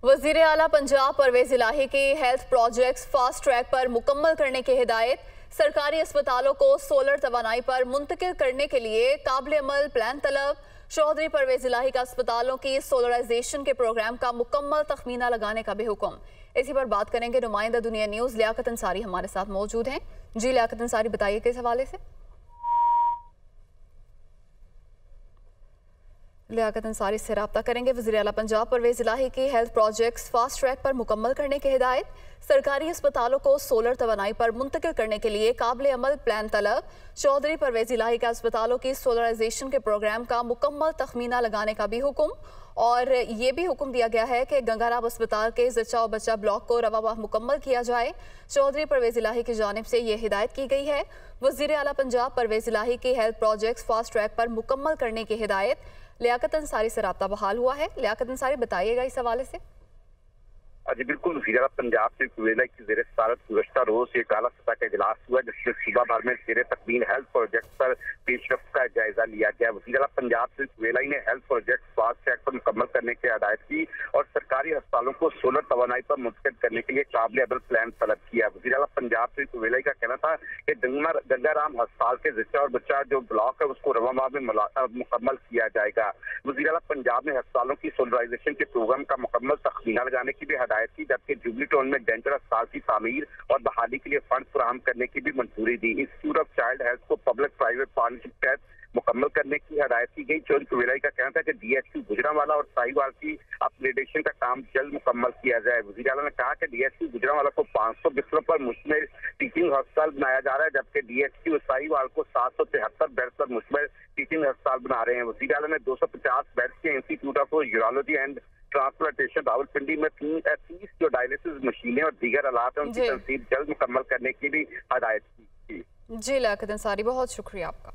वज़ीर आला पंजाब परवेज इलाही की हेल्थ प्रोजेक्ट्स फास्ट ट्रैक पर मुकम्मल करने की हिदायत। सरकारी अस्पतालों को सोलर तवानाई पर मुंतकिल करने के लिए काबिल अमल प्लान तलब। चौधरी परवेज इलाही का अस्पतालों की सोलराइजेशन के प्रोग्राम का मुकम्मल तखमीना लगाने का भी हुक्म। इसी पर बात करेंगे। नुमाइंदा दुनिया न्यूज़ लियाकत अंसारी हमारे साथ मौजूद हैं। जी लियाकत अंसारी, बताइए किस हवाले से। लियाकत अंसारी से रब्ता करेंगे। वज़ीर आला पंजाब परवेज इलाही की हेल्थ प्रोजेक्ट्स फास्ट ट्रैक पर मुकम्मल करने की हिदायत। सरकारी अस्पतालों को सोलर तवानाई पर मुंतकिल करने के लिए काबिल अमल प्लान तलब। चौधरी परवेज इलाही के अस्पतालों की सोलराइजेशन के प्रोग्राम का मुकम्मल तखमीना लगाने का भी हुक्म। और ये भी हुक्म दिया गया है कि गंगाराम अस्पताल के ज़च्चा और बच्चा ब्लॉक को रवाबाह मुकम्मल किया जाए। चौधरी परवेज इलाही की जानिब से ये हिदायत की गई है। वज़ीर आला पंजाब परवेज इलाही की हेल्थ प्रोजेक्ट्स फास्ट ट्रैक पर मुकम्मल करने की हिदायत। लियाकत अंसारी से रब्ता बहाल हुआ है। लियाकत अंसारी, बताइएगा इस हवाले से। जी बिल्कुल, वज़ीर आला पंजाब से वेला की ज़ेर सदारत गुज़श्ता रोज एक आला सतह का इजलास हुआ, जिसमें सूबा भर में ज़ेर तकमील हेल्थ प्रोजेक्ट पर पेशरफ्त का जायजा लिया गया। वज़ीर आला पंजाब से वेला ने हेल्थ प्रोजेक्ट फास्ट ट्रैक पर मुकम्मल करने की हिदायत की और सरकारी अस्पतालों को सोलर तवानाई पर मुंतकिल करने के लिए काबिल अमल प्लान तलब किया। वज़ीर आला पंजाब से वेला का कहना था कि गंगाराम अस्पताल के ज़च्चा और बच्चा जो ब्लॉक है उसको रवाबाह में मुकम्मल किया जाएगा। वज़ीर आला पंजाब ने अस्पतालों की सोलराइजेशन के प्रोग्राम का मुकम्मल तखमीना लगाने की भी हिदायत की, जबकि जुबली टाउन में डेंटल अस्पताल की तामीर और बहाली के लिए फंड फराहम करने की भी मंजूरी दी। इंस्टीट्यूट ऑफ चाइल्ड हेल्थ को पब्लिक प्राइवेट पार्टनरशिप के तहत मुकम्मल करने की हिदायत की गई। चौधरी कुवेलाई का कहना था कि DHQ गुजरांवाला और साहिवाल की अपग्रेडेशन का काम जल्द मुकम्मल किया जाए। वज़ीर आला ने कहा कि DHQ गुजरांवाला को 500 बिस्तरों पर मुश्तमिल टीचिंग अस्पताल बनाया जा रहा है, जबकि DHQ साहिवाल को 773 बेड पर मुश्तमिल टीचिंग अस्पताल बना रहे हैं। वज़ीर आला ने 250 बेड के institute of urology and transplantation Rawalpindi में 30 जो डायलिसिस मशीनें और दीगर आलात हैं उनकी तनसीब जल्द मुकम्मल करने की भी हिदायत की। जी लियाकत अंसारी, बहुत शुक्रिया आपका।